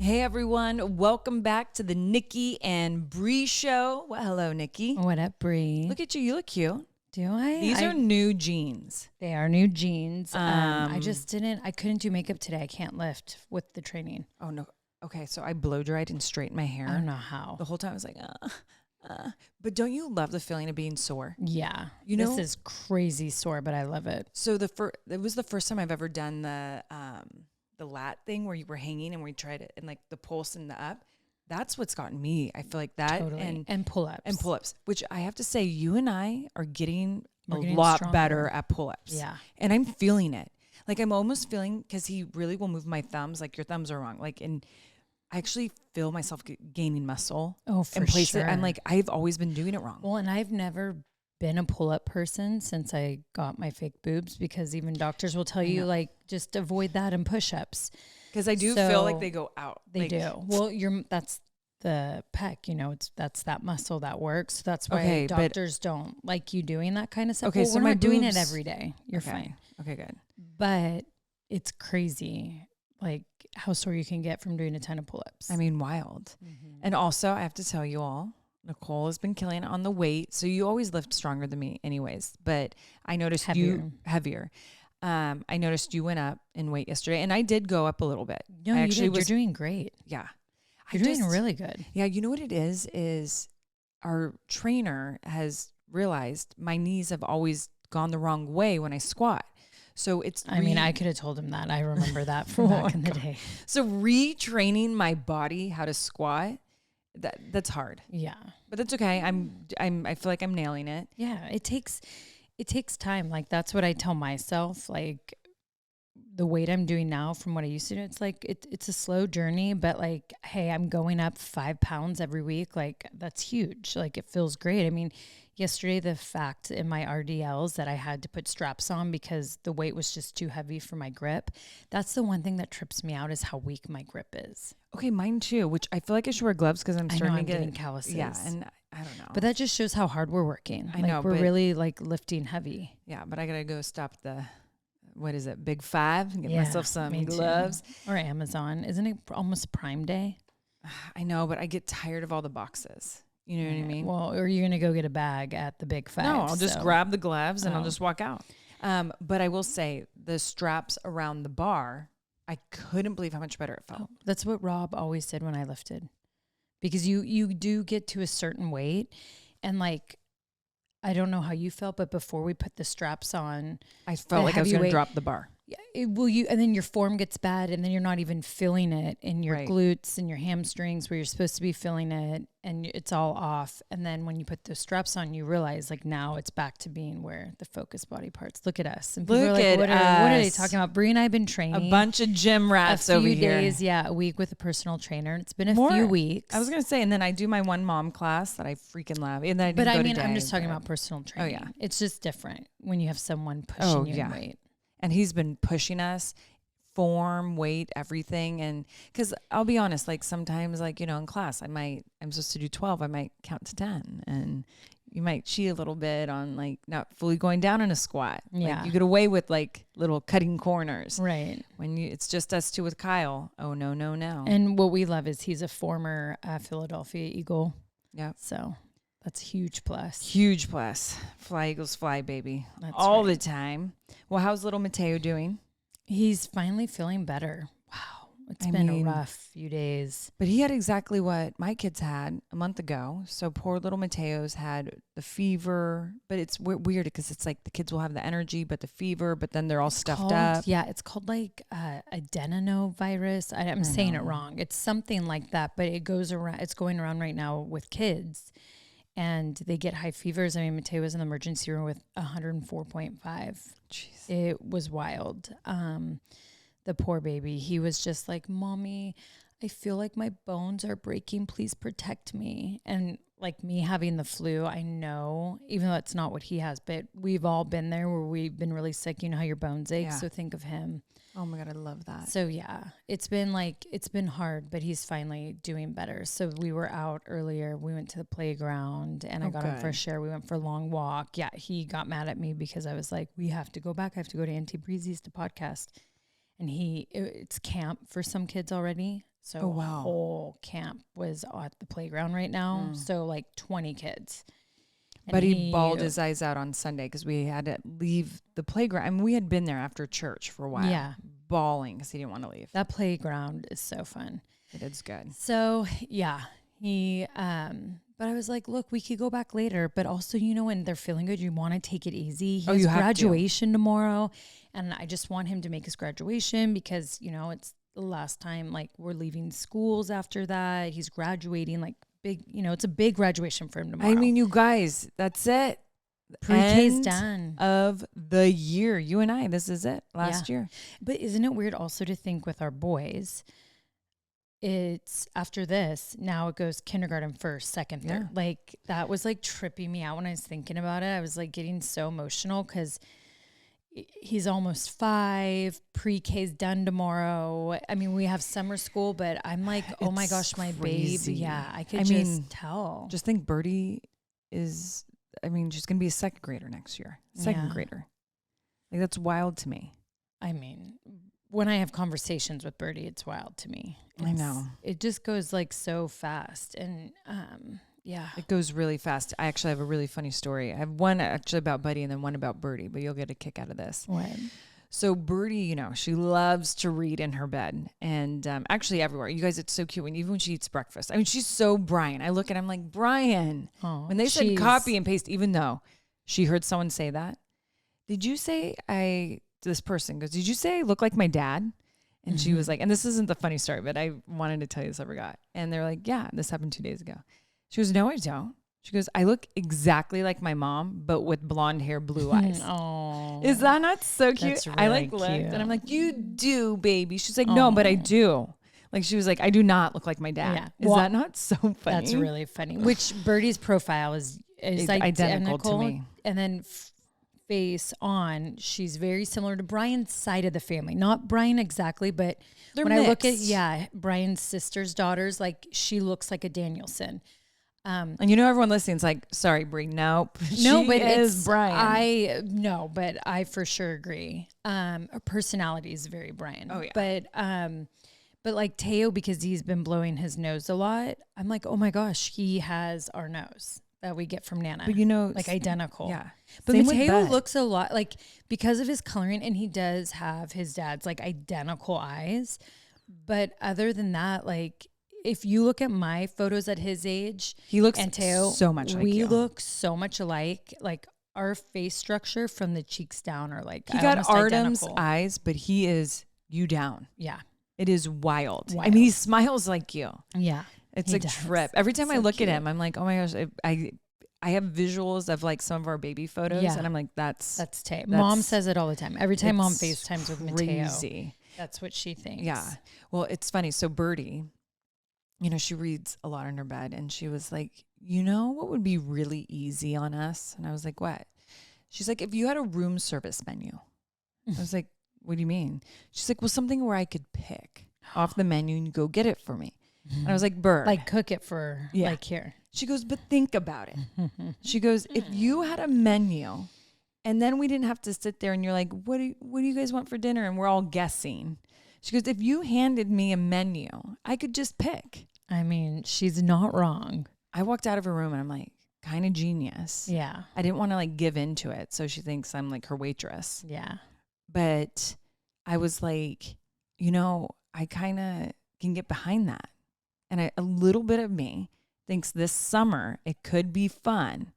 Hey everyone, welcome back to the Nikki and Brie Show. Well, hello, Nikki. What up, Brie? Look at you. You look cute. Do I? These are new jeans. They are new jeans. I couldn't do makeup today. I can't lift with the training. Oh, no. Okay, so I blow dried and straightened my hair. I don't know how. The whole time I was like, But don't you love the feeling of being sore? Yeah. You know? This is crazy sore, but I love it. So it was the first time I've ever done the lat thing where you were hanging and we tried it and like the pulse and the up. That's what's gotten me. I feel like that Totally. And pull-ups. And pull-ups, which I have to say you and I are getting We're a getting lot stronger. better at pull-ups. Yeah. And I'm feeling it. Like I'm almost feeling, because he really will move my thumbs. Like your thumbs are wrong. Like, and I actually feel myself gaining muscle. Oh, for in places. sure. I'm like, I've always been doing it wrong. Well, and I've never been a pull-up person since I got my fake boobs, because even doctors will tell you like just avoid that and push-ups. Because I do feel like they go out. They do. Well, that's the pec, that's that muscle that works. That's why doctors don't like you doing that kind of stuff. Okay, well, so we're my not doing it boobs- every day. You're Okay. fine. Okay, good. But it's crazy, like how sore you can get from doing a ton of pull-ups. I mean, wild. Mm-hmm. And also, I have to tell you all, Nicole has been killing it on the weight. So you always lift stronger than me anyways. But I noticed you heavier. I noticed you went up in weight yesterday, and I did go up a little bit. No, I you're doing great. Yeah. You're doing really good. Yeah, you know what it is our trainer has realized my knees have always gone the wrong way when I squat. So it's I could have told him that. I remember that from back in the day. So retraining my body how to squat, that's hard. Yeah. But that's okay. I feel like I'm nailing it. Yeah, it takes time. Like that's what I tell myself. Like the weight I'm doing now from what I used to do, it's like it's a slow journey, but like, hey, I'm going up 5 pounds every week. Like that's huge. Like it feels great. I mean, yesterday the fact in my RDLs that I had to put straps on because the weight was just too heavy for my grip. That's the one thing that trips me out, is how weak my grip is. Okay, mine too, which I feel like I should wear gloves because I'm starting to getting get calluses. Yeah, and I don't know. But that just shows how hard we're working. I know, we're but really like lifting heavy. Yeah, but I gotta go stop the, what is it, Big Five, and get Yeah, myself some me too. gloves. Or Amazon. Isn't it almost Prime Day? I know, but I get tired of all the boxes. You know what I mean? Well, or you're going to go get a bag at the Big Five. No, I'll just grab the gloves and I'll just walk out. But I will say the straps around the bar, I couldn't believe how much better it felt. Oh, that's what Rob always said when I lifted. Because you do get to a certain weight, and like, I don't know how you felt, but before we put the straps on, I felt like I was going to drop the bar. Yeah, and then your form gets bad, and then you're not even feeling it in your glutes and your hamstrings where you're supposed to be feeling it, and it's all off. And then when you put the straps on, you realize like now it's back to being where the focus body parts. Look at us. And people are like, what are they talking about? Brie and I have been training a bunch of gym rats over here. A few days, a week with a personal trainer. It's been a few weeks. I was going to say, and then I do my one mom class that I freaking love. And then I'm just talking about personal training. Oh yeah, it's just different when you have someone pushing you in weight. And he's been pushing us, form, weight, everything. And because I'll be honest, like sometimes, like, in class, I'm supposed to do 12. I might count to 10. And you might cheat a little bit on like not fully going down in a squat. Yeah. Like, you get away with like little cutting corners. Right. When it's just us two with Kyle. Oh, no. And what we love is he's a former Philadelphia Eagle. Yeah. So that's a huge plus. Huge plus. Fly, Eagles, fly, baby. That's all right. the time. Well, how's little Matteo doing? He's finally feeling better. Wow. It's been a rough few days. But he had exactly what my kids had a month ago. So poor little Mateo's had the fever. But it's weird because it's like the kids will have the energy, but the fever, but then they're all stuffed up. Yeah, it's called like adenovirus. I'm saying it wrong. It's something like that, but it goes around. It's going around right now with kids. And they get high fevers. I mean, Matteo was in the emergency room with 104.5. Jeez. It was wild. The poor baby. He was just like, Mommy, I feel like my bones are breaking. Please protect me. And like me having the flu, I know, even though that's not what he has, but we've all been there where we've been really sick. You know how your bones ache. Yeah. So think of him. Oh my God, I love that. So yeah, it's been hard, but he's finally doing better. So we were out earlier. We went to the playground and I got him fresh air. We went for a long walk. Yeah, he got mad at me because I was like, we have to go back. I have to go to Auntie Breezy's to podcast. And it's camp for some kids already. So whole camp was at the playground right now. So like 20 kids. But he bawled his eyes out on Sunday because we had to leave the playground. I mean, we had been there after church for a while. Yeah. Bawling because he didn't want to leave. That playground is so fun. It is good. So yeah, but I was like, look, we could go back later. But also, you know, when they're feeling good, you want to take it easy. He has graduation tomorrow. And I just want him to make his graduation because, you know, it's the last time, like, we're leaving schools after that. He's graduating, like, big, you know, it's a big graduation for him tomorrow. I mean, you guys, that's it. Pre-K's done. Of the year. You and I, this is it. Last year. But isn't it weird also to think with our boys, it's after this, now it goes kindergarten first, second, third. Like, that was like tripping me out when I was thinking about it. I was like getting so emotional because he's almost 5. Pre-K's done tomorrow. I mean, we have summer school, but I'm like, oh my gosh, my crazy. babe. Yeah, I could just tell. Just think Birdie is, I mean, she's going to be a second grader next year. Second grader. Like, that's wild to me. I mean, when I have conversations with Birdie, it's wild to me. I know. It just goes like so fast. And yeah. It goes really fast. I actually have a really funny story. I have one actually about Buddy and then one about Birdie, but you'll get a kick out of this. What? So Birdie, you know, she loves to read in her bed and actually everywhere. You guys, it's so cute even when she eats breakfast. I mean, she's so Brian. I look at him like, Brian. Oh, when they said copy and paste, even though she heard someone say that, did you say this person goes, did you say I look like my dad? And she was like, and this isn't the funny story, but I wanted to tell you this, I forgot. And they're like, yeah, this happened 2 days ago. She goes, no, I don't. She goes, I look exactly like my mom, but with blonde hair, blue eyes. Oh, is that not so cute? That's really I like cute. looked and I'm like, you do, baby. She's like, no, but I do. Like, she was like, I do not look like my dad. Yeah. Is that not so funny? That's really funny. Which Birdie's profile is identical to me. And then face on, she's very similar to Brian's side of the family. Not Brian exactly, but They're when mixed. I look at, Brian's sister's daughters, like, she looks like a Danielson. And you know, everyone listening is like, sorry, Brie, nope. No, she but is Brian. But I for sure agree. Her personality is very Brian. Oh yeah. But like Teo, because he's been blowing his nose a lot, I'm like, oh my gosh, he has our nose that we get from Nana. But you know, like identical. Yeah. But Matteo looks a lot like, because of his coloring, and he does have his dad's like identical eyes. But other than that, like, if you look at my photos at his age, he looks and Teo, so much like you. We look so much alike. Like, our face structure from the cheeks down are like, he got Artem's eyes, but he is you down. Yeah. It is wild. I mean, he smiles like you. Yeah. It's a trip. Every time I look at him, I'm like, oh my gosh, I have visuals of like some of our baby photos, and I'm like, that's Teo. Mom says it all the time. Every time Mom FaceTimes with Matteo, crazy. That's what she thinks. Yeah. Well, it's funny. So Birdie, you know, she reads a lot in her bed, and she was like, you know what would be really easy on us? And I was like, what? She's like, if you had a room service menu. I was like, what do you mean? She's like, well, something where I could pick off the menu and you go get it for me. And I was like, Bird. Like, cook it for, like, here. She goes, but think about it. She goes, if you had a menu and then we didn't have to sit there and you're like, what do you guys want for dinner? And we're all guessing. She goes, if you handed me a menu, I could just pick. I mean, she's not wrong. I walked out of her room and I'm like, kind of genius. Yeah. I didn't want to like give into it. So she thinks I'm like her waitress. Yeah. But I was like, you know, I kind of can get behind that. And a little bit of me thinks this summer it could be fun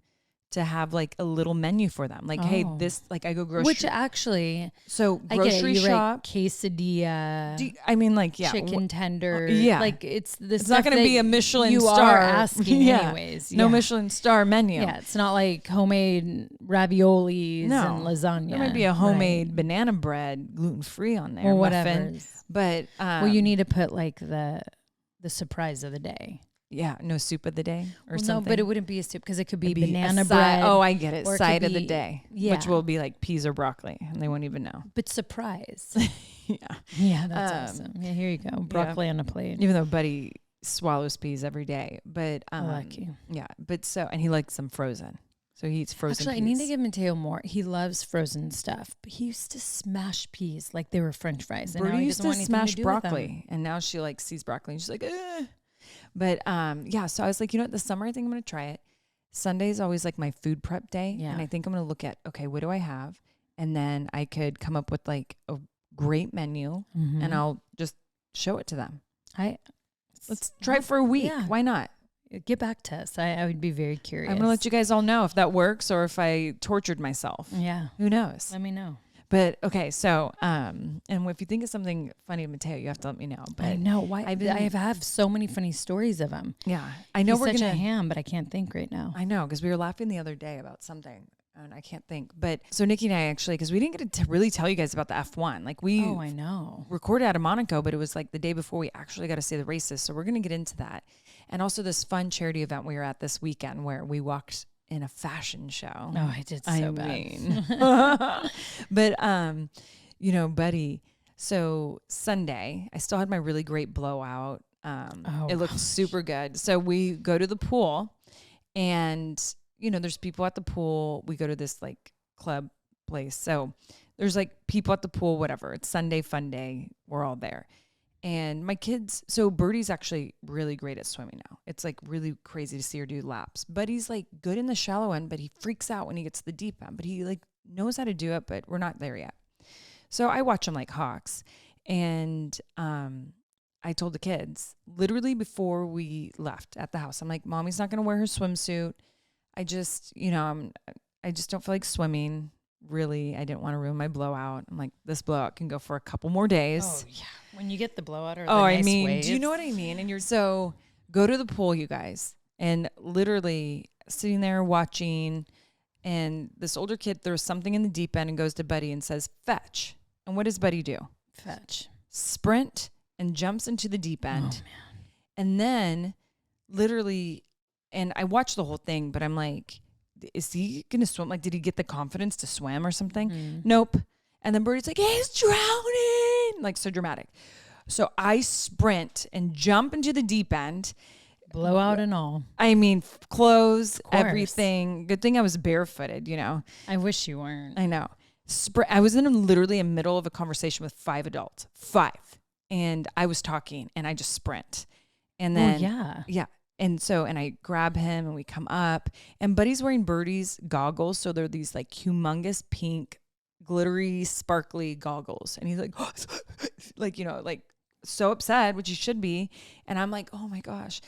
to have like a little menu for them. Like, hey, this, like I go grocery. Which actually, so grocery shop. Quesadilla. I mean, like, yeah. Chicken tenders. Yeah. Like, it's this. It's not going to be a Michelin you star. You are asking anyways. No Michelin star menu. Yeah. It's not like homemade raviolis and lasagna. There might be a homemade banana bread, gluten-free on there. Or whatever. Muffin. But, well, you need to put like the surprise of the day. Yeah, no soup of the day or something. No, but it wouldn't be a soup because it could be banana bread. Oh, I get it. Or Side of the day, which will be like peas or broccoli, and they won't even know. But surprise. Yeah, that's awesome. Yeah, here you go, broccoli on a plate. Even though Buddy swallows peas every day, but lucky. Yeah, but so, and he likes them frozen. So he eats frozen Actually, peas. I need to give Matteo more. He loves frozen stuff, but he used to smash peas like they were French fries. And now Birdie he used doesn't to want anything to smash do with them. broccoli, and now she like sees broccoli and she's like, eh. But yeah, so I was like, you know what, this summer I think I'm gonna try it. Sunday is always like my food prep day. Yeah. And I think I'm gonna look at, okay, what do I have? And then I could come up with like a great menu and I'll just show it to them. Let's try it for a week. Yeah. Why not? Get back to us. I would be very curious. I'm gonna let you guys all know if that works or if I tortured myself. Yeah. Who knows? Let me know. But okay, so and if you think of something funny, Matteo, you have to let me know. But I know why I have so many funny stories of him. yeah, I know He's we're such gonna a ham, but I can't think right now. I know, because we were laughing the other day about something, and I can't think. But so Nikki and I actually, because we didn't get to really tell you guys about the F1. Like we I know. recorded out of Monaco, but it was like the day before we actually got to see the races. So we're going to get into that. And also this fun charity event we were at this weekend where we walked in a fashion show. Oh, I did so bad. But, you know, Buddy, so Sunday, I still had my really great blowout. It looked super good. So we go to the pool and, you know, there's people at the pool. We go to this like club place. So there's like people at the pool, whatever. It's Sunday fun day. We're all there. And my kids, so Birdie's actually really great at swimming now. It's like really crazy to see her do laps. But he's like good in the shallow end, but he freaks out when he gets to the deep end. But he like knows how to do it, but we're not there yet. So I watch him like hawks. And I told the kids, literally before we left at the house, I'm like, Mommy's not going to wear her swimsuit. I just, you know, I just don't feel like swimming. Really, I didn't want to ruin my blowout. I'm like, this blowout can go for a couple more days. Oh, yeah. When you get the blowout or the I nice mean, waves. do you know what I mean? And you're so go to the pool, you guys, and literally sitting there watching. And this older kid throws something in the deep end and goes to Buddy and says, fetch. And what does Buddy do? Fetch. Sprint and jumps into the deep end. Oh, man. And then literally, and I watched the whole thing, but I'm like, is he going to swim? Like, did he get the confidence to swim or something? Nope. And then Birdie's like, he's drowning. Like, so dramatic. So I sprint and jump into the deep end. Blowout and all. I mean, clothes, everything. Good thing I was barefooted, you know. I wish you weren't. I know. I was in literally a middle of a conversation with 5 adults. 5. And I was talking and I just sprint. And then, yeah. And so, and I grab him and we come up and Buddy's wearing Birdie's goggles. So they're these like humongous pink, glittery, sparkly goggles. And he's like, like, you know, like so upset, which he should be. And I'm like, oh my gosh.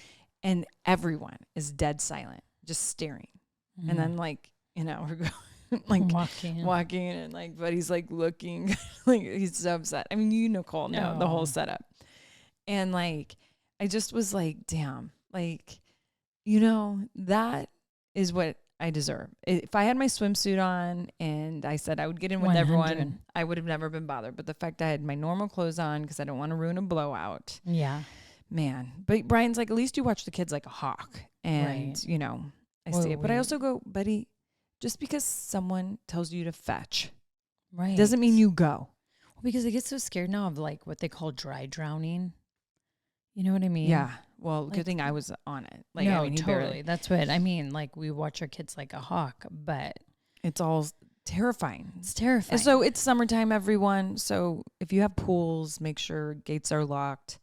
And everyone is dead silent, just staring. And then like, you know, we're going like walking and like, Buddy's like looking like he's so upset. I mean, you Nicole know the whole setup. And like, I just was like, damn. Like, you know, that is what I deserve. If I had my swimsuit on and I said I would get in with 100. everyone, I would have never been bothered. But the fact I had my normal clothes on because I don't want to ruin a blowout. Yeah. Man. But Brian's like, at least you watch the kids like a hawk. And, you know, I see it. But I also go, Buddy, just because someone tells you to fetch doesn't mean you go. Well, because I get so scared now of like what they call dry drowning. You know what I mean? Yeah. Well, like, good thing I was on it. Like, no, I mean, totally. That's what I mean. Like we watch our kids like a hawk, but it's all terrifying. It's terrifying. And so it's summertime, everyone. So if you have pools, make sure gates are locked.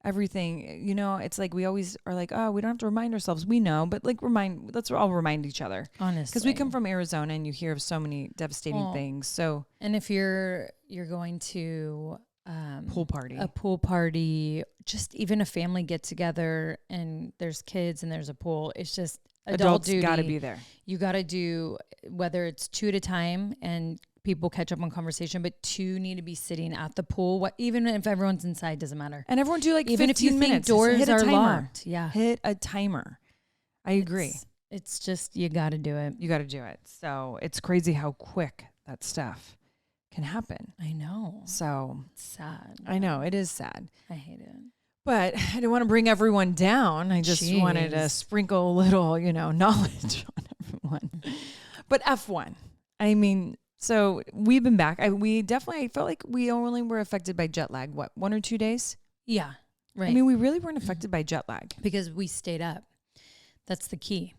Everything, you know, it's like we always are like, oh, we don't have to remind ourselves. We know, but like let's all remind each other. Honestly. Because we come from Arizona and you hear of so many devastating things. So, and if you're going to a pool party, just even a family get together and there's kids and there's a pool, it's just adult duty. Got to be there. You got to do, whether it's 2 at a time and people catch up on conversation, but 2 need to be sitting at the pool. Even if everyone's inside, doesn't matter. And everyone do like even 15 if you minutes. Think doors hit a are timer. locked. Yeah. Hit a timer. I agree. It's just, you got to do it. You got to do it. So it's crazy how quick that stuff can happen. I know. So it's sad. I know. It is sad. I hate it. But I didn't want to bring everyone down. I just wanted to sprinkle a little, you know, knowledge on everyone. But F1, I mean, so we've been back. I felt like we only were affected by jet lag. What, 1 or 2 days? Yeah. Right. I mean, we really weren't affected by jet lag. Because we stayed up. That's the key.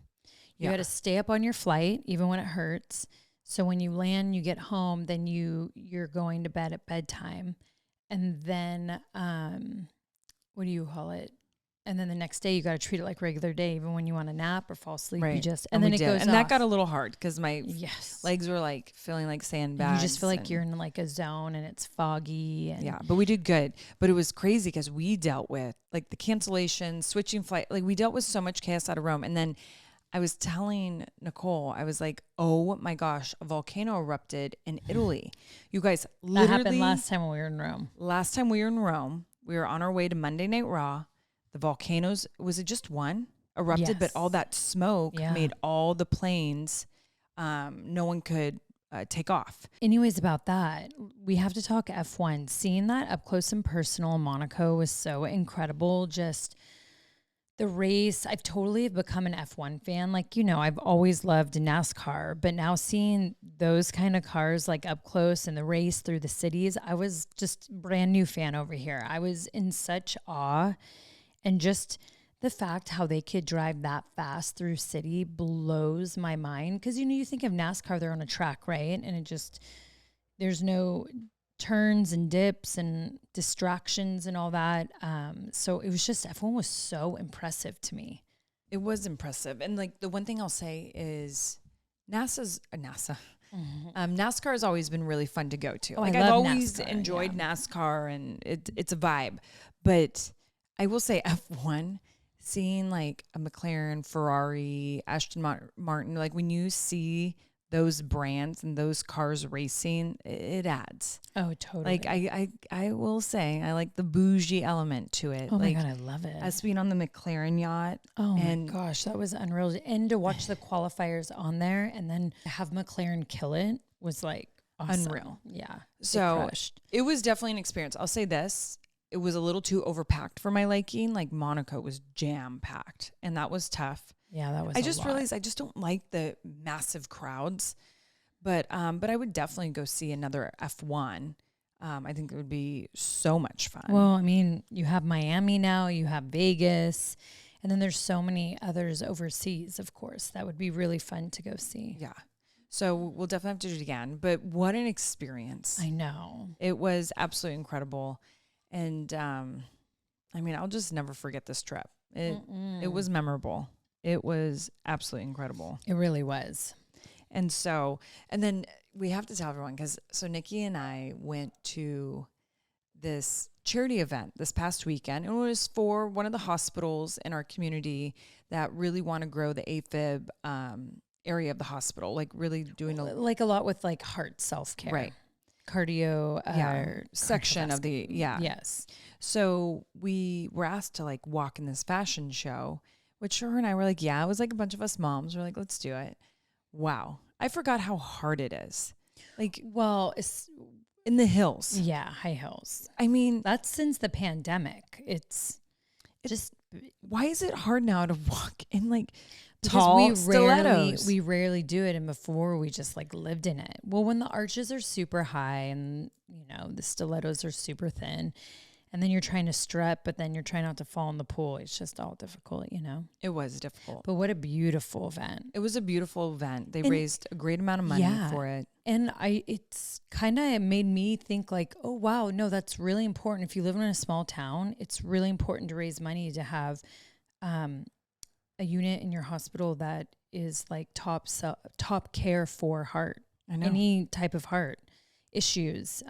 You got to stay up on your flight, even when it hurts. So when you land, you get home, then you're going to bed at bedtime. And then, what do you call it? And then the next day, you got to treat it like regular day. Even when you want to nap or fall asleep, you just, and then it goes and off. that got a little hard because my legs were like feeling like sandbags. You just feel like you're in like a zone and it's foggy. And yeah, but we did good. But it was crazy because we dealt with like the cancellations, switching flight. Like we dealt with so much chaos out of Rome. And then I was telling Nicole, I was like, oh my gosh, a volcano erupted in Italy. You guys, literally. That happened last time we were in Rome. Last time we were in Rome, we were on our way to Monday Night Raw. The volcanoes, was it just one erupted? But all that smoke made all the planes, no one could take off. Anyways, about that, we have to talk F1. Seeing that up close and personal in Monaco was so incredible. Just the race, I've totally become an F1 fan. Like, you know, I've always loved NASCAR, but now seeing those kind of cars like up close and the race through the cities, I was just brand new fan over here. I was in such awe. And just the fact how they could drive that fast through city blows my mind. Because, you know, you think of NASCAR, they're on a track, right? And it just, there's no turns and dips and distractions and all that. So it was just, F1 was so impressive to me. It was impressive. And like the one thing I'll say is NASA. NASCAR has always been really fun to go to. Like I've always enjoyed NASCAR and it's a vibe. But I will say F1, seeing like a McLaren, Ferrari, Aston Martin, like when you see those brands and those cars racing, it adds. Oh, totally. Like I will say I like the bougie element to it. Oh like, my God, I love it. Us being on the McLaren yacht. Oh my gosh, that was unreal. And to watch the qualifiers on there and then have McLaren kill it was like awesome. Unreal. Yeah. So it was definitely an experience. I'll say this. It was a little too overpacked for my liking. Like Monaco was jam packed and that was tough. Yeah, that was I just realized I just don't like the massive crowds. But I would definitely go see another F1. I think it would be so much fun. Well, I mean, you have Miami now, you have Vegas, and then there's so many others overseas, of course. That would be really fun to go see. Yeah. So we'll definitely have to do it again. But what an experience. I know. It was absolutely incredible. And I mean, I'll just never forget this trip. It was memorable. It was absolutely incredible. It really was. And then we have to tell everyone, so Nikki and I went to this charity event this past weekend. It was for one of the hospitals in our community that really want to grow the AFib area of the hospital, like really doing like a lot with like heart self-care. Right. Cardio section of the Yes. So we were asked to like walk in this fashion show, which her and I were like, it was like a bunch of us moms. We're like, let's do it. Wow. I forgot how hard it is. Like, well, it's in the hills. Yeah, high hills. I mean, that's since the pandemic. It's just, why is it hard now to walk in like because tall stilettos? We rarely do it. And before we just like lived in it. Well, when the arches are super high and, you know, the stilettos are super thin and then you're trying to strut, but then you're trying not to fall in the pool. It's just all difficult, you know? It was difficult. But what a beautiful event. It was a beautiful event. They raised a great amount of money for it. And it's kind of made me think like, oh, wow, no, that's really important. If you live in a small town, it's really important to raise money to have a unit in your hospital that is like top care for heart, any type of heart issues.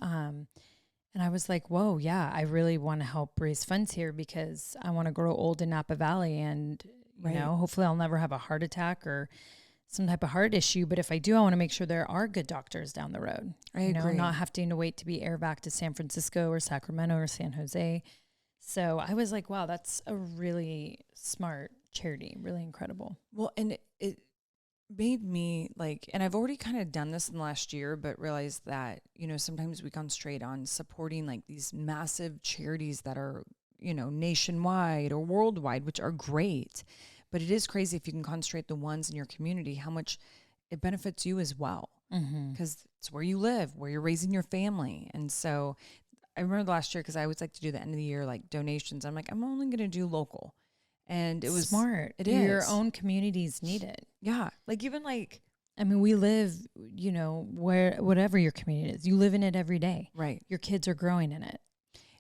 And I was like, whoa, yeah, I really want to help raise funds here because I want to grow old in Napa Valley and, you know, hopefully I'll never have a heart attack or some type of heart issue. But if I do, I want to make sure there are good doctors down the road. I agree. Not having to wait to be air back to San Francisco or Sacramento or San Jose. So I was like, wow, that's a really smart charity, really incredible. Well, and it made me like, and I've already kind of done this in the last year, but realized that, you know, sometimes we concentrate on supporting like these massive charities that are, you know, nationwide or worldwide, which are great. But it is crazy if you can concentrate the ones in your community, how much it benefits you as well. Because it's where you live, where you're raising your family. And so I remember last year, because I always like to do the end of the year, like donations. I'm like, I'm only going to do local. And it was smart. It Your is. own communities need it. Yeah. Like even like, I mean, we live, whatever your community is, you live in it every day. right. Your kids are growing in it.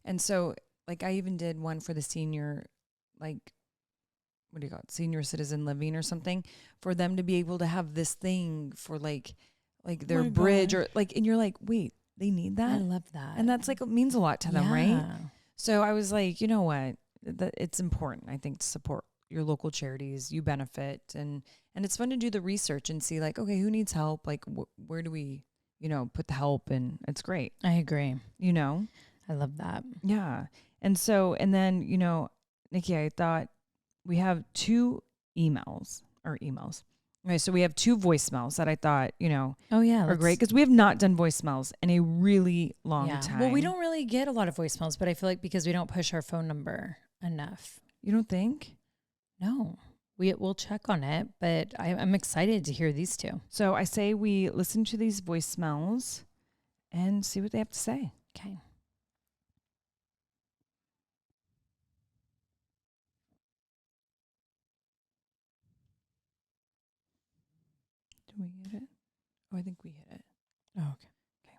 And so like I even did one for the senior, like, what do you call it? Senior citizen living or something, for them to be able to have this thing for like their bridge or like, and you're like, wait, they need that? I love that. And that's like, it means a lot to them, right? So I was like, you know what? It's important, I think, to support your local charities. You benefit, and it's fun to do the research and see like, okay, who needs help? Like, where do we, put the help? And it's great. I agree. I love that. Yeah. And so, and then, Nikki, I thought we have two emails. Okay, so we have two voicemails that I thought, Oh yeah, are great, because we have not done voicemails in a really long yeah. time. Well, we don't really get a lot of voicemails, but I feel like because we don't push our phone number enough. You don't think? No, we'll check on it, but I'm excited to hear these two. So I say we listen to these voicemails and see what they have to say. Okay. Do we get it? Oh, I think we hit it. Oh, okay.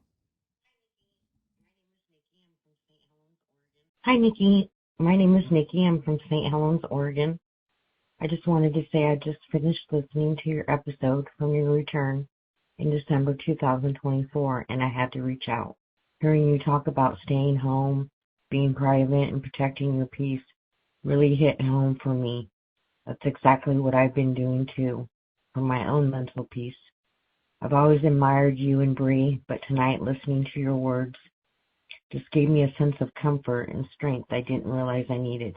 Hi, Nikki. My name is Nikki. I'm from St. Helens, Oregon. I just wanted to say I just finished listening to your episode from your return in December 2024, and I had to reach out. Hearing you talk about staying home, being private, and protecting your peace really hit home for me. That's exactly what I've been doing too, for my own mental peace. I've always admired you and Brie, but tonight listening to your words just gave me a sense of comfort and strength I didn't realize I needed.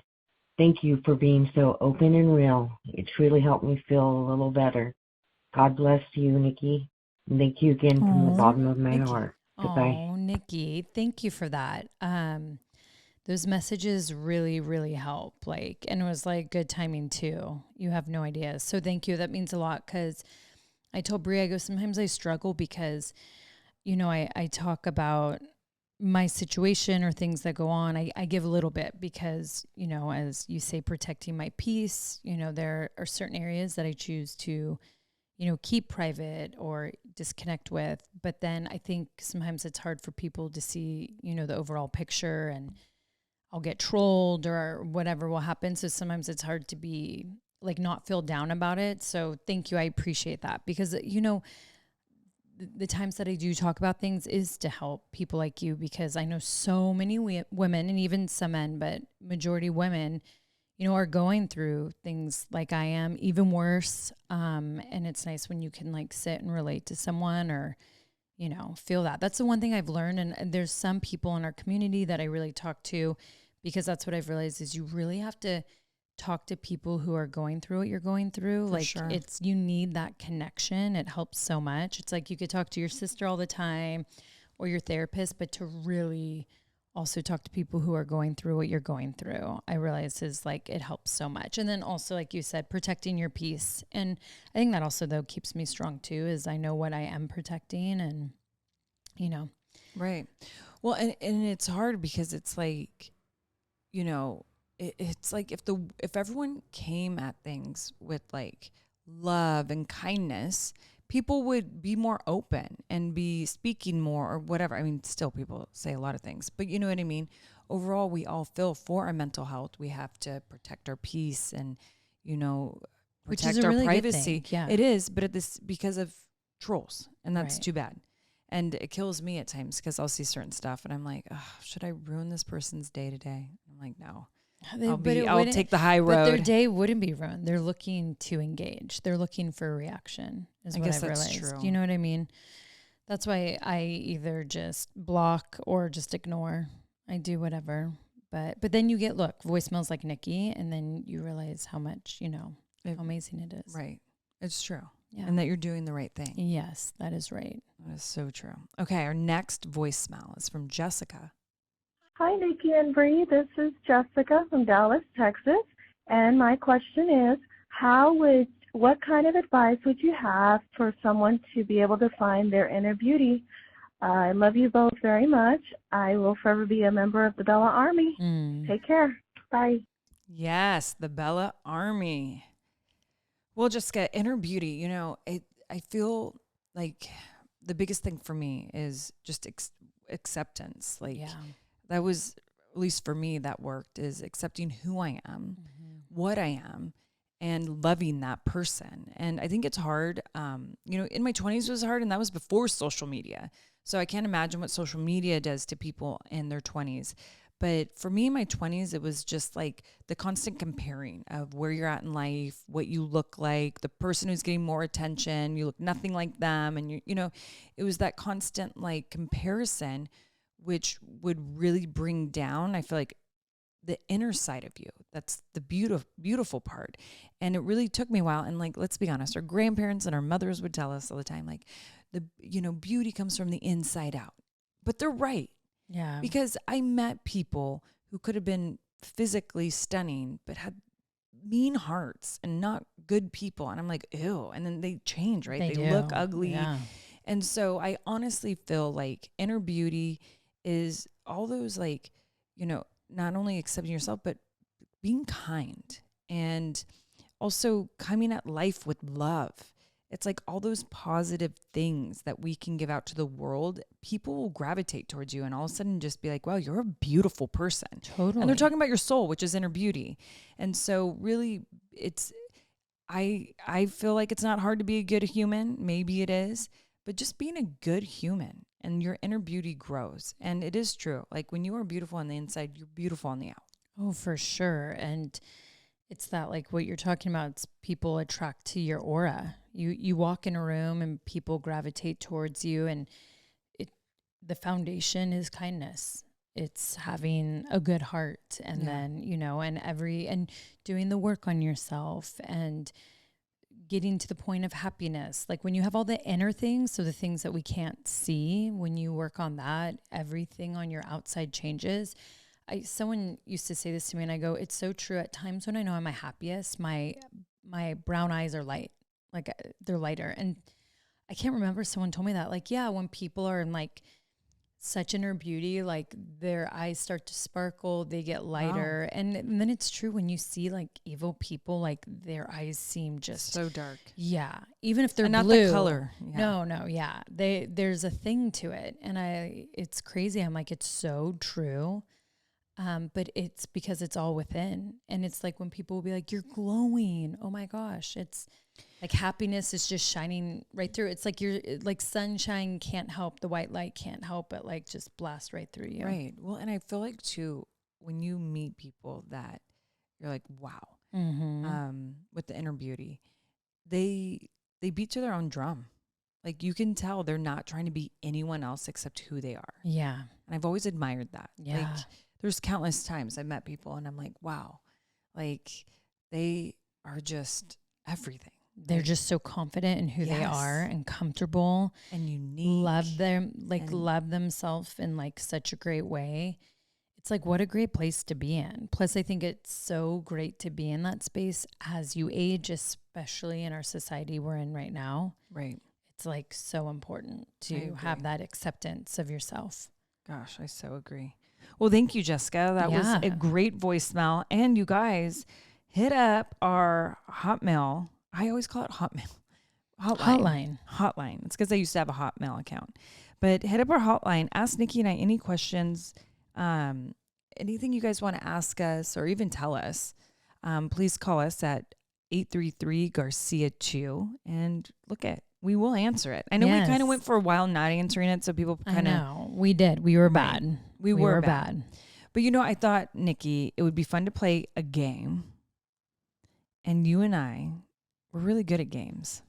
Thank you for being so open and real. It truly helped me feel a little better. God bless you, Nikki. And thank you again from the bottom of my heart. Goodbye. Oh, Nikki, thank you for that. Those messages really, really help. And it was like good timing too. You have no idea. So thank you. That means a lot, because I told Brie, I go, sometimes I struggle because, I talk about my situation or things that go on. I give a little bit because, as you say, protecting my peace, there are certain areas that I choose to, keep private or disconnect with. But then I think sometimes it's hard for people to see, the overall picture, and I'll get trolled or whatever will happen. So sometimes it's hard to be not feel down about it. So thank you. I appreciate that, because, the times that I do talk about things is to help people like you, because I know so many women, and even some men, but majority women, are going through things like I am, even worse. And it's nice when you can sit and relate to someone, or, feel that. That's the one thing I've learned. And there's some people in our community that I really talk to, because that's what I've realized is you really have to talk to people who are going through what you're going through. For sure. You need that connection. It helps so much. It's like you could talk to your sister all the time or your therapist, but to really also talk to people who are going through what you're going through, I realize is it helps so much. And then also, like you said, protecting your peace. And I think that also though keeps me strong too, is I know what I am protecting, and, Right. Well, and it's hard because it's it's like if everyone came at things with love and kindness, people would be more open and be speaking more or whatever. I mean, still people say a lot of things, but you know what I mean? Overall, we all feel for our mental health. We have to protect our peace and, which protect is a our really privacy. good thing. Yeah. It is, but because of trolls, and that's Right. too bad. And it kills me at times because I'll see certain stuff and I'm like, oh, should I ruin this person's day today? I'm like, no. I'll take the high road. But their day wouldn't be ruined. They're looking to engage. They're looking for a reaction, is I what guess I've that's realized. true. You know what I mean? That's why I either just block or just ignore. I do whatever. But then you get, voicemails like Nikki, and then you realize how much, how amazing it is. Right. It's true. Yeah. And that you're doing the right thing. Yes, that is right. That is so true. Okay, our next voicemail is from Jessica. Hi, Nikki and Brie. This is Jessica from Dallas, Texas. And my question is, what kind of advice would you have for someone to be able to find their inner beauty? I love you both very much. I will forever be a member of the Bella Army. Take care. Bye. Yes, the Bella Army. Well, Jessica, inner beauty, you know, I feel like the biggest thing for me is just acceptance. Like Yeah. that was, at least for me, that worked, is accepting who I am, what I am, and loving that person. And I think it's hard. You know, in my 20s was hard, and that was before social media. So I can't imagine what social media does to people in their 20s. But for me in my 20s, it was just like the constant comparing of where you're at in life, what you look like, the person who's getting more attention, you look nothing like them. And, you know, it was that constant like comparison, which would really bring down, I feel like, the inner side of you. That's the beautiful part. And it really took me a while. And like, let's be honest, our grandparents and our mothers would tell us all the time, like, you know, beauty comes from the inside out. But they're right. Yeah. Because I met people who could have been physically stunning, but had mean hearts and not good people. And I'm like, ew. And then they change, right? They look ugly. Yeah. And so I honestly feel like inner beauty is all those, like, you know, not only accepting yourself, but being kind and also coming at life with love. It's like all those positive things that we can give out to the world, people will gravitate towards you and all of a sudden just be like, wow, you're a beautiful person. Totally. And they're talking about your soul, which is inner beauty. And so really it's, I feel like it's not hard to be a good human. Maybe it is, but just being a good human and your inner beauty grows. And it is true. Like when you are beautiful on the inside, you're beautiful on the out. Oh, for sure. And it's that, like what you're talking about, it's people attract to your aura. You walk in a room and people gravitate towards you, and the foundation is kindness. It's having a good heart, and then, you know, and doing the work on yourself and getting to the point of happiness. Like when you have all the inner things, so the things that we can't see, when you work on that, everything on your outside changes. Someone used to say this to me, and I go, it's so true. At times when I know I'm my happiest, my brown eyes are light, like they're lighter. And I can't remember, someone told me that, like, yeah, when people are in like such inner beauty, like their eyes start to sparkle, they get lighter. Wow. And then it's true when you see like evil people, like their eyes seem just so dark. Yeah. Even if they're and not blue. the color. Yeah. No. Yeah. There's a thing to it. And it's crazy. I'm like, it's so true. But it's because it's all within. And it's like when people will be like, you're glowing. Oh my gosh. It's like happiness is just shining right through. It's like you're like sunshine can't help. The white light can't help but like just blast right through you. Right. Well, and I feel like too, when you meet people that you're like, wow, with the inner beauty, they beat to their own drum. Like you can tell they're not trying to be anyone else except who they are. Yeah. And I've always admired that. Yeah. Like there's countless times I've met people and I'm like, wow, like they are just everything. They're just so confident in who they are and comfortable and unique. Love them, like love themselves in like such a great way. It's like, what a great place to be in. Plus, I think it's so great to be in that space as you age, especially in our society we're in right now. Right. It's like so important to have that acceptance of yourself. Gosh, I so agree. Well, thank you, Jessica. That was a great voicemail. And you guys hit up our Hotmail. I always call it Hotline. It's because I used to have a Hotmail account. But hit up our hotline. Ask Nikki and I any questions, anything you guys want to ask us or even tell us. Please call us at 833-GARCIA-2 and we will answer it. I know we kind of went for a while not answering it, so people kind of... We did. We were bad. We were bad. But, you know, I thought, Nikki, it would be fun to play a game. And you and I, we're really good at games.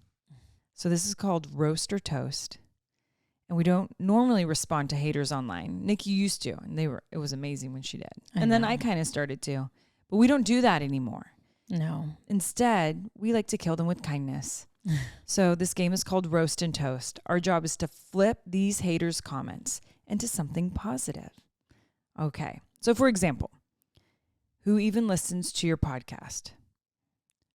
So this is called Roast or Toast. And we don't normally respond to haters online. Nikki used to, and it was amazing when she did. And then I kind of started to. But we don't do that anymore. No. Instead, we like to kill them with kindness. So this game is called Roast and Toast. Our job is to flip these haters' comments into something positive. Okay. So for example, who even listens to your podcast?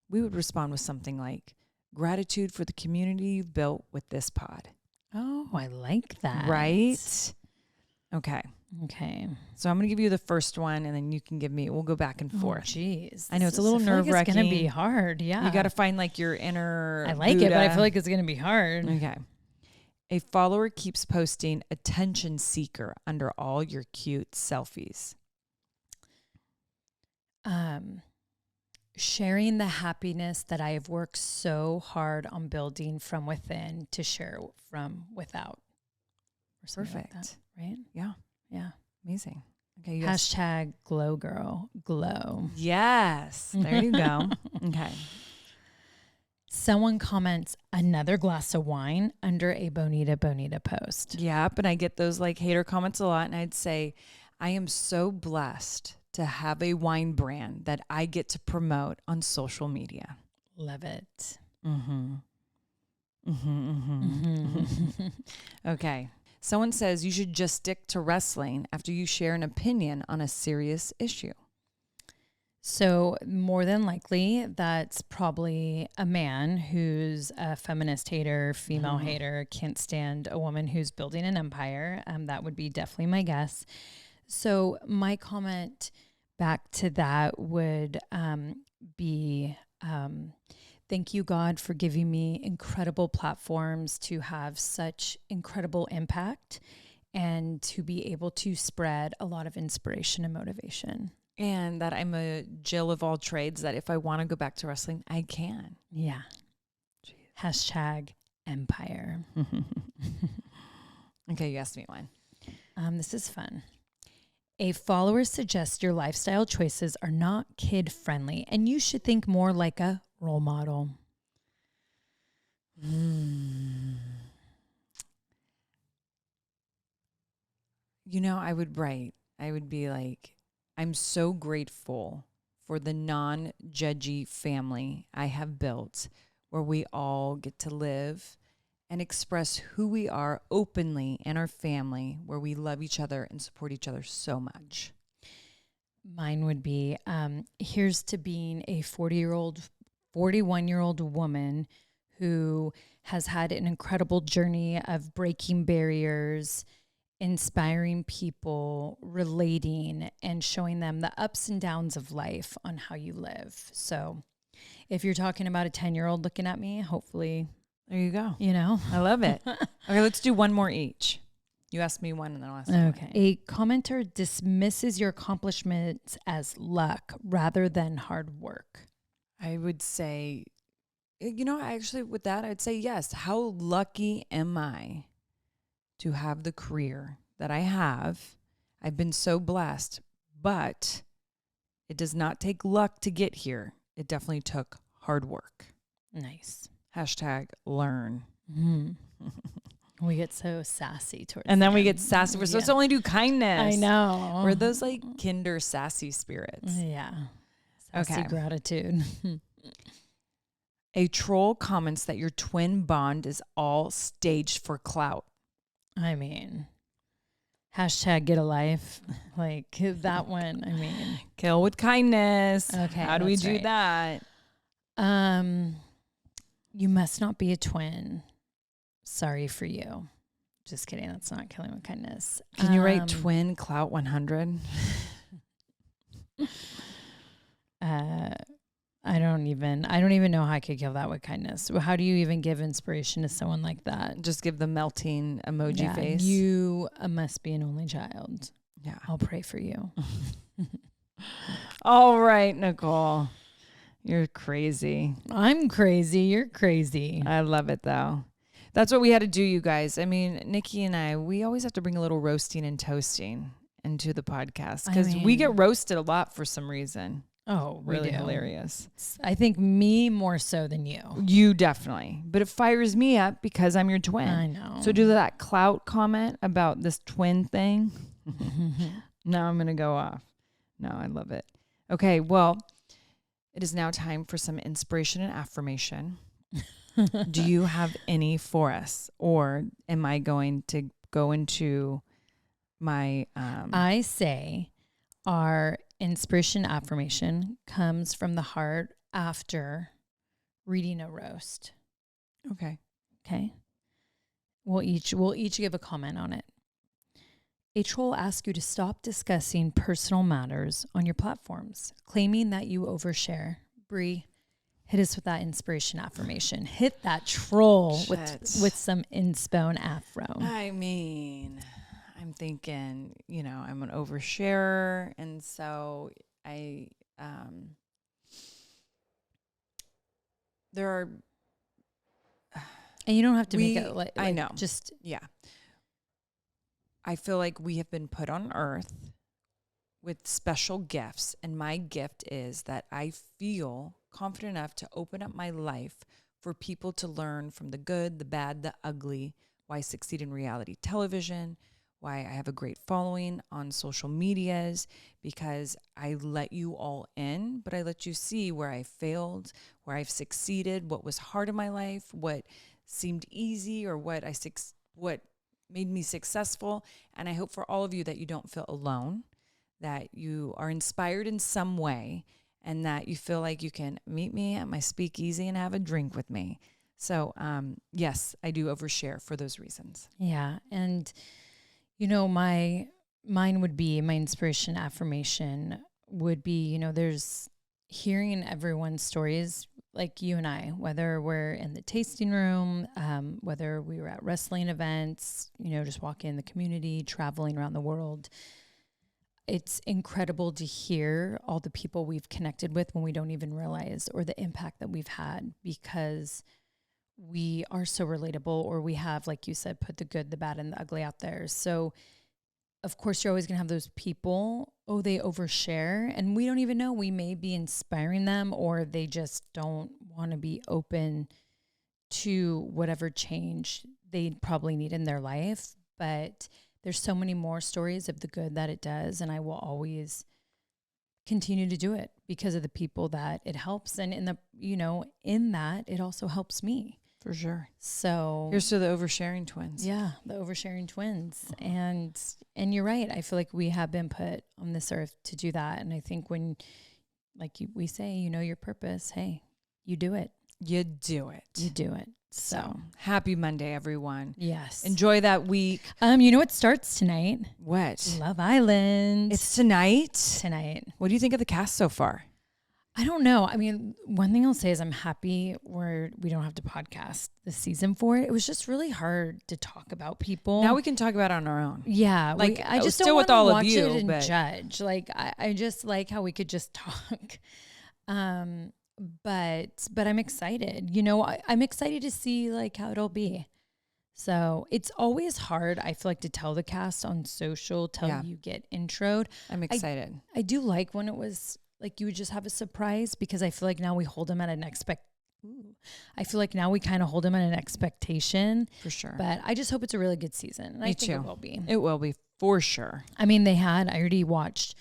We would respond with something like, gratitude for the community you've built with this pod. Oh, I like that. Right? Okay. Okay. So I'm going to give you the first one, and then you can give me, we'll go back and forth. Jeez. I know it's a little nerve-wracking. It's going to be hard. Yeah. You got to find like your inner I like Buddha. it, but I feel like it's going to be hard. Okay. A follower keeps posting attention seeker under all your cute selfies. Sharing the happiness that I have worked so hard on building from within to share from without. Or something like Perfect. that, right? Yeah. Yeah. Amazing. Okay. Hashtag glow girl, glow. Yes. There you go. Okay. Someone comments another glass of wine under a Bonita post. Yep. And I get those like hater comments a lot. And I'd say, I am so blessed to have a wine brand that I get to promote on social media. Love it. Mm-hmm. Mm-hmm. Mm-hmm. Okay. Someone says you should just stick to wrestling after you share an opinion on a serious issue. So more than likely, that's probably a man who's a feminist hater, female hater, can't stand a woman who's building an empire. That would be definitely my guess. So my comment back to that would be, thank you, God, for giving me incredible platforms to have such incredible impact and to be able to spread a lot of inspiration and motivation. And that I'm a Jill of all trades, that if I want to go back to wrestling, I can. Yeah. Jeez. Hashtag empire. Okay, you asked me one. This is fun. A follower suggests your lifestyle choices are not kid friendly and you should think more like a role model. You know, I would be like, I'm so grateful for the non-judgy family I have built where we all get to live and express who we are openly in our family, where we love each other and support each other so much. Mine would be, here's to being a 41-year-old woman who has had an incredible journey of breaking barriers, inspiring people, relating, and showing them the ups and downs of life on how you live. So if you're talking about a 10-year-old looking at me, hopefully, There you go. you know. I love it. Okay, let's do one more each. You ask me one and then I'll ask you Okay. A commenter dismisses your accomplishments as luck rather than hard work. I would say, you know, actually with that, I'd say yes. How lucky am I to have the career that I have? I've been so blessed, but it does not take luck to get here. It definitely took hard work. Nice. Hashtag learn. We get so sassy towards And then the we end. get sassy. We're supposed to only do kindness. I know. We're those like kinder sassy spirits. Yeah. Sassy Okay. gratitude. A troll comments that your twin bond is all staged for clout. I mean, hashtag get a life. Like that one. I mean, Kill with kindness. Okay, How do we that's do right. that? You must not be a twin. Sorry for you. Just kidding. That's not killing with kindness. Can you write twin clout 100? I don't even know how I could kill that with kindness. How do you even give inspiration to someone like that? Just give the melting emoji face. You must be an only child. Yeah. I'll pray for you. All right, Nicole. You're crazy. I'm crazy. You're crazy. I love it though. That's what we had to do, you guys. I mean, Nikki and I, we always have to bring a little roasting and toasting into the podcast because we get roasted a lot for some reason. Oh, Really we do. hilarious. I think me more so than you. You definitely. But it fires me up because I'm your twin. I know. So do that clout comment about this twin thing. Now I'm going to go off. No, I love it. Okay, well, it is now time for some inspiration and affirmation. Do you have any for us? Or am I going to go into my... I say our inspiration affirmation comes from the heart after reading a roast. Okay. Okay. We'll each give a comment on it. A troll asks you to stop discussing personal matters on your platforms, claiming that you overshare. Brie, hit us with that inspiration affirmation. Hit that troll with some inspo and afro. I mean, I'm thinking, I'm an oversharer, and so there are, and you don't have to make it I know, just yeah. I feel like we have been put on earth with special gifts, and my gift is that I feel confident enough to open up my life for people to learn from the good, the bad, the ugly, why I succeed in reality television, why I have a great following on social medias, because I let you all in, but I let you see where I failed, where I've succeeded, what was hard in my life, what seemed easy, or what made me successful. And I hope for all of you that you don't feel alone, that you are inspired in some way, and that you feel like you can meet me at my speakeasy and have a drink with me. So, yes, I do overshare for those reasons. Yeah. And, mine would be, my inspiration affirmation would be, there's hearing everyone's stories, like you and I, whether we're in the tasting room, whether we were at wrestling events, just walking in the community, traveling around the world. It's incredible to hear all the people we've connected with when we don't even realize, or the impact that we've had, because we are so relatable, or we have, like you said, put the good, the bad, and the ugly out there. So of course you're always going to have those people, they overshare, and we don't even know. We may be inspiring them, or they just don't want to be open to whatever change they probably need in their life. But there's so many more stories of the good that it does, and I will always continue to do it because of the people that it helps. And in that, it also helps me. For sure. So here's to the oversharing twins. Yeah, the oversharing twins. And you're right. I feel like we have been put on this earth to do that. And I think when, we say, your purpose, hey, you do it. You do it. You do it. So happy Monday, everyone. Yes. Enjoy that week. You know what starts tonight? What? Love Island. It's tonight? Tonight. What do you think of the cast so far? I don't know. I mean, one thing I'll say is I'm happy we don't have to podcast this season for it. It was just really hard to talk about people. Now we can talk about it on our own. Yeah. I just don't still want with all to of watch you, it and but judge. I just like how we could just talk. But I'm excited. I'm excited to see how it'll be. So it's always hard, I feel like, to tell the cast on social till you get introed. I'm excited. I do like when it was you would just have a surprise, because I feel like now we hold them at an I feel like now we kind of hold them at an expectation. For sure. But I just hope it's a really good season. And I think it will be. It will be, for sure. I mean, I already watched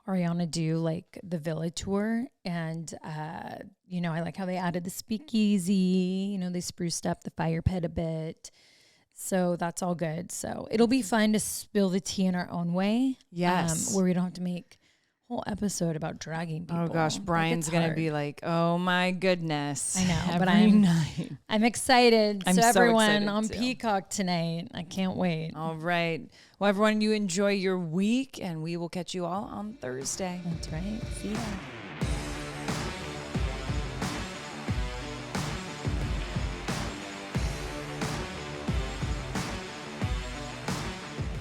Ariana do the Villa tour, and I like how they added the speakeasy, they spruced up the fire pit a bit. So that's all good. So it'll be fun to spill the tea in our own way. Yes. Where we don't have to make whole episode about dragging people. Oh gosh, Brian's gonna be like, oh my goodness. I know, but I'm excited. I'm so so everyone excited on too. Peacock tonight. I can't wait. All right. Well, everyone, you enjoy your week, and we will catch you all on Thursday. That's right. See ya.